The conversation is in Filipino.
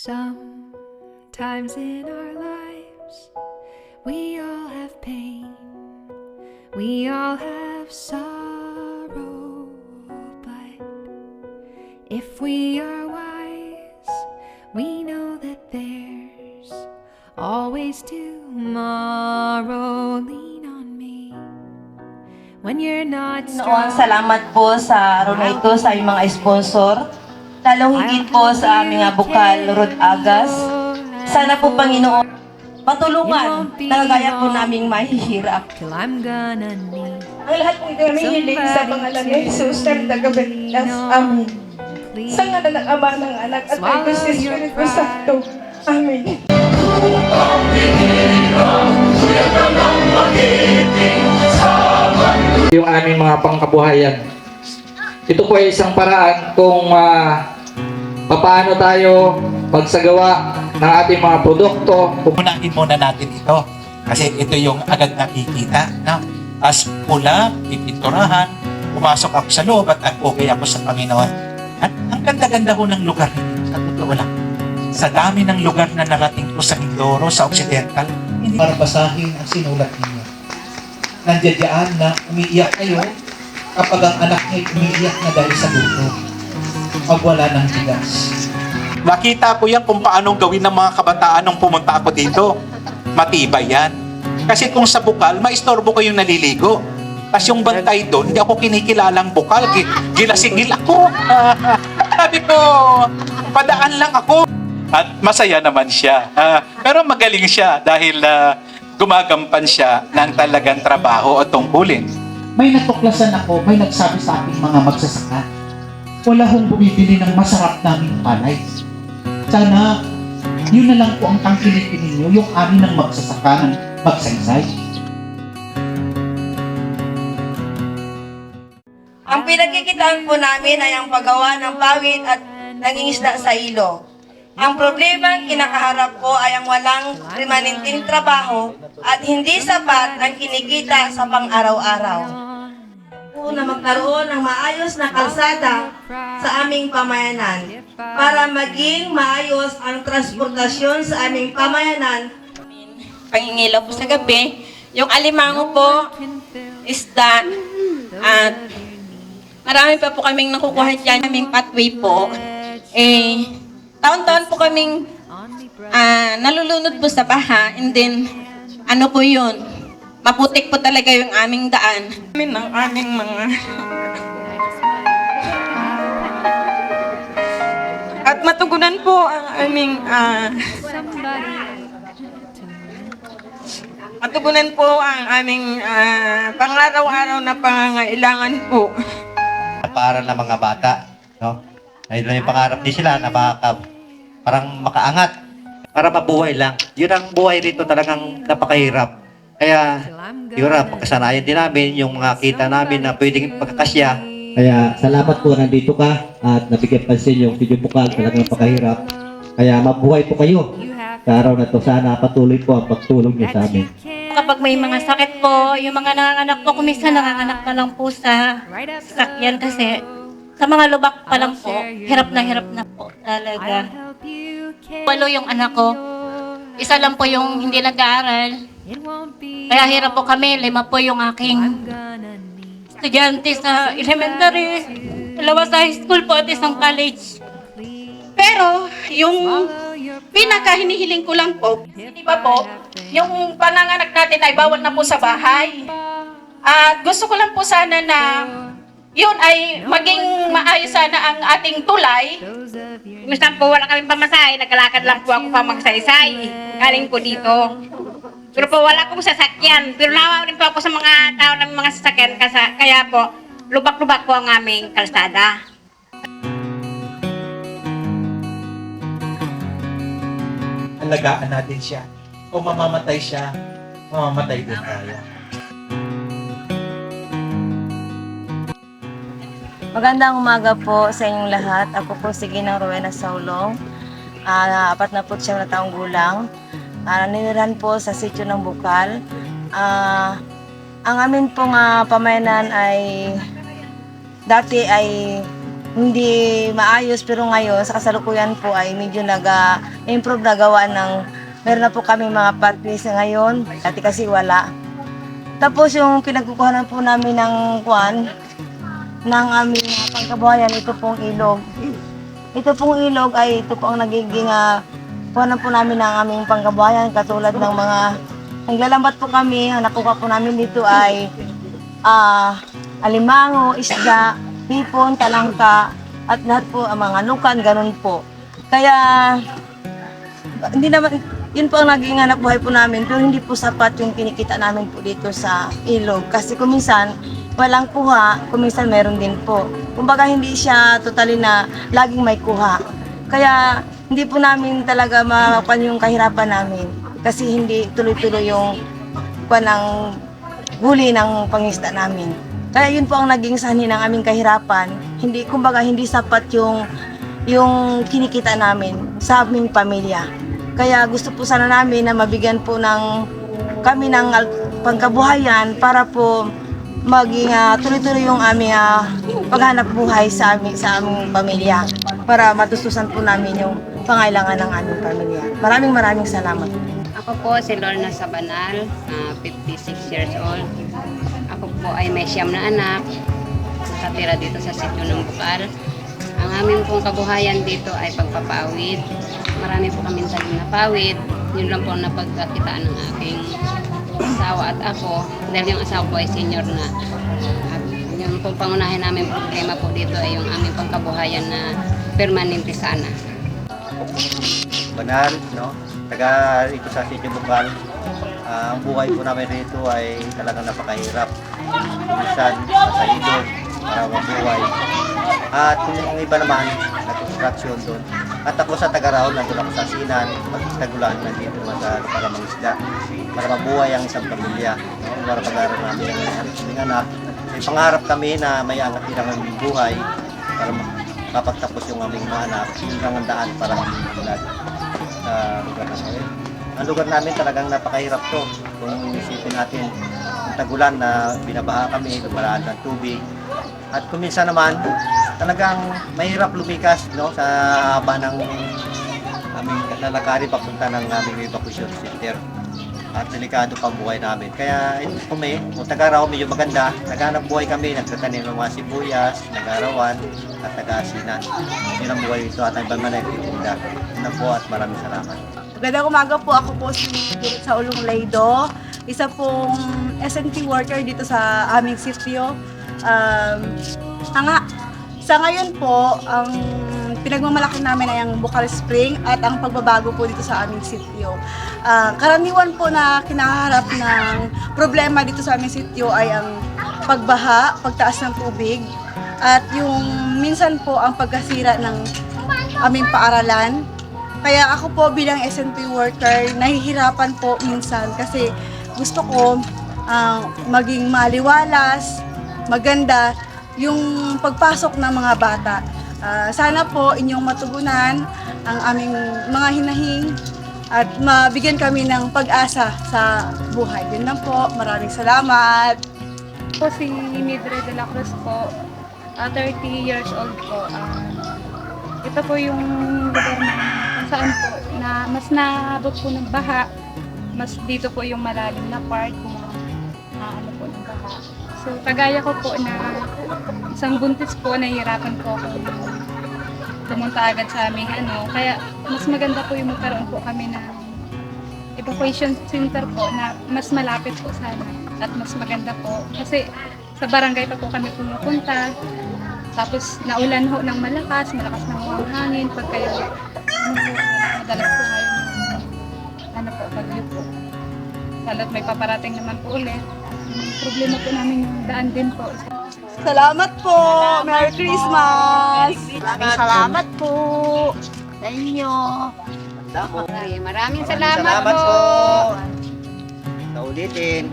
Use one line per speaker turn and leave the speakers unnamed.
Sometimes in our lives, we all have pain, we all have sorrow, but if we are wise, we know that there's always tomorrow. Lean on me when you're not strong.
Salamat po sa araw na ito sa aming mga sponsor. Lalong higit po sa aming bukal, Rod Agas. Sana po, Panginoon, matulungan na gaya po naming mahihirap.
I'm gonna need
Ang lahat po ito namin hiling sa pangalan ni Jesus na nagagabilas. Amen. Sa ngalan ng Ama ng Anak at ng Espiritu Santo. Amen.
Yung aming mga pangkabuhayan. Ito po ay isang paraan kung paano tayo pagsagawa ng ating mga produkto.
Unahin muna natin ito kasi ito yung agad nakikita. No? As pula, pipinturahan, pumasok ako sa loob at okay ako sa Panginoon. At ang ganda-ganda ko ng lugar nito, sa totoo lang. Sa dami ng lugar na narating ko sa Mindoro, sa Occidental, hindi para basahin ang sinulat ninyo. Nandiyan diyan na umiiyak kayo kapag ang anak niya umiiyak na dahil sa luto. Pag wala ng bigas. Makita ko yan kung paano gawin ng mga kabataan nung pumunta ako dito. Matibay yan. Kasi kung sa bukal, maistorbo ko yung naliligo. Tapos yung bantay doon, hindi ako kinikilalang bukal. Gilasingil ako. Sabi ko, padaan lang ako. At masaya naman siya. Pero magaling siya dahil gumagampan siya ng talagang trabaho o tungkulin. May natuklasan ako, may nagsabi sa aking mga magsasaka, wala hong bumibili ng masarap naming palay. Sana, yun na lang po ang tangkilikin ninyo, yung amin ng magsasaka ng magsaysay.
Ang pinagkikitaan po namin ay ang paggawa ng pawid at nangingisda sa ilog. Ang problema ang kinakaharap ko ay ang walang permanenteng trabaho at hindi sapat ang kinikita sa pang-araw-araw. Na magkaroon ng maayos na kalsada sa aming pamayanan para maging maayos ang transportasyon sa aming pamayanan.
Pangingilaw po sa gabi, yung alimango po, isda, at marami pa po kaming nakukuha dyan, kaming pathway po. Taon-taon po kaming nalulunod po sa baha, and then, ano po yun, maputik po talaga yung aming daan. Ng aming mga... At matugunan po ang aming... matugunan po ang aming pang-araw-araw na pangangailangan po.
Para ng mga bata, no? Ay yung pangarap din sila na parang makaangat para mabuhay lang. Yun ang buhay rito talagang napakahirap. Kaya yun ang pagkasanayan din namin, yung mga kita namin na pwedeng pagkakasya. Kaya salamat po nandito ka at nabigyan pansin yung video bukal, talagang napakahirap. Kaya mabuhay po kayo sa araw na to. Sana patuloy po ang pagtulong niyo sa amin.
Kapag may mga sakit po, yung mga nanganganak po, kuminsan nanganganak na lang po sa sakyan kasi sa mga lubak pa lang po, hirap na po talaga. 8 yung anak ko, isa lang po yung hindi nag-aaral. Kaya hirap po kami, 5 po yung aking estudyante sa elementary, 2 sa high school po at isang college.
Pero, yung pinaka-hinihiling ko lang po, di ba po, yung panganganak natin ay bawal na po sa bahay. At gusto ko lang po sana na yun ay maging maayos sana ang ating tulay.
Minsan po wala kaming pamasahe, nagkalakad lang po ako pa magsaysay. Galing po dito. Pero po wala akong sasakyan. Pero nawawa rin po ako sa mga tao ng mga sasakyan. Kaya po, lubak-lubak po ang aming kalsada.
Alagaan natin siya. Kung mamamatay siya, mamamatay din tayo.
Magandang umaga po sa inyong lahat. Ako po si Ginang Rowena Saulong, 49 na taong gulang. Nanirahan po sa sitio ng Bukal. Ang amin pong pamayanan ay dati ay hindi maayos, pero ngayon sa kasalukuyan po ay medyo nag-improve na gawa ng meron na po kami mga partners ngayon, dati kasi wala. Tapos yung pinagkukuhanan po namin ng ng aming pangkabuhayan, ito pong ilog. Ito pong ilog ay ito po ang nagiging kuhanan po namin ng aming pangkabuhayan, katulad ng mga naglalambat po kami, ang nakuha po namin dito ay alimango, isda, hipon, talangka, at lahat po ang mga nukan, ganun po. Kaya, hindi naman, yun po ang naging hanap buhay po namin, pero hindi po sapat yung kinikita namin po dito sa ilog. Kasi kuminsan, walang kuha, kuminsan meron din po. Kumbaga, hindi siya totally na laging may kuha. Kaya, hindi po namin talaga mapan yung kahirapan namin. Kasi hindi tuloy-tuloy yung ng huli ng pangisda namin. Kaya yun po ang naging sanhi ng aming kahirapan. Hindi, kumbaga, hindi sapat yung kinikita namin sa aming pamilya. Kaya gusto po sana namin na mabigyan po kami ng pangkabuhayan para po maging tuloy-tuloy yung aming paghanap buhay sa aming pamilya. Para matustusan po namin yung pangailangan ng aming pamilya. Maraming salamat.
Ako po si Lorna Sabanal, 56 years old. Ako po ay may 9 na anak, nakatira dito sa sitio ng Bukal. Ang aming pong kabuhayan dito ay pagpapawid. Marami po kaming talim na pawid. Yun lang po ang napagkakitaan ng aking asawa at ako. Dahil yung asawa po ay senior na. At yung pong pangunahin namin problema po dito ay yung aming pangkabuhayan na permanente sana.
Banal, no? Taga ito sa Sitio Bukal. Ang buhay po namin rito ay talagang napakahirap. Minsan, sa ilog, para mabuhay. At kung yung iba naman, nag-construction doon. At ako sa Tagaraon, nandun ako sa Sinan, magtagulaan nandito para mangisda. Para mabuhay ang isang pamilya. No? Para pag-aaral namin ang aming anak. May pangarap kami na may angat din ang buhay para mapagtapos yung aming mga anak. Yun lang ang daan para mag-ulag. Lugar namin. Ang lugar namin talagang napakahirap to. Kung isipin natin, ang tagulan na binabaha kami, lumalaan ng tubig. At kuminsan naman, talagang mahirap lumikas, no, sa haba ng aming lalakarin papunta ng aming evacuation center. At delikado pang buhay namin. Kaya kami, kung Tagaraw, medyo maganda. Naghanap buhay kami, nagtatanim ng mga sibuyas, nag-arawan, at nag-asinan. Yun ang buhay dito at ang iba man ay titinda. Yun po at maraming salamat.
Magandang umaga po, ako po si Direk sa Ulong Laydo. Isa pong SNT worker dito sa aming sitio. Sa ngayon po, ang pinagmamalaki namin ay ang Bukal Spring at ang pagbabago po dito sa aming sitio. Karaniwan po na kinaharap ng problema dito sa aming sitio ay ang pagbaha, pagtaas ng tubig, at yung minsan po ang pagkasira ng aming paaralan. Kaya ako po bilang SNT worker, nahihirapan po minsan kasi gusto ko maging maliwalas, maganda yung pagpasok ng mga bata. Sana po inyong matugunan ang aming mga hinahing at mabigyan kami ng pag-asa sa buhay. Yun lang po. Maraming salamat.
Po si Midre de la Cruz po, 30 years old po. Ito po yung lugar na kung saan po na mas naabot po ng baha. Mas dito po yung malalim na part kung ano po ng baha. So kagaya ko po na isang buntis po, nahihirapan po ako pumunta agad sa aming kaya mas maganda po yung magkaroon po kami ng evacuation center po na mas malapit po sana at mas maganda po kasi sa barangay pa po kami pumupunta, tapos naulan ho ng malakas ng mga hangin pag kayo madalas po ngayon bagyo po, lalo't may paparating naman po ulit. Problema po namin yung daan din po.
Salamat po! Merry Christmas!
Maraming salamat po sa inyo.
Maraming salamat po.
Sa ulitin.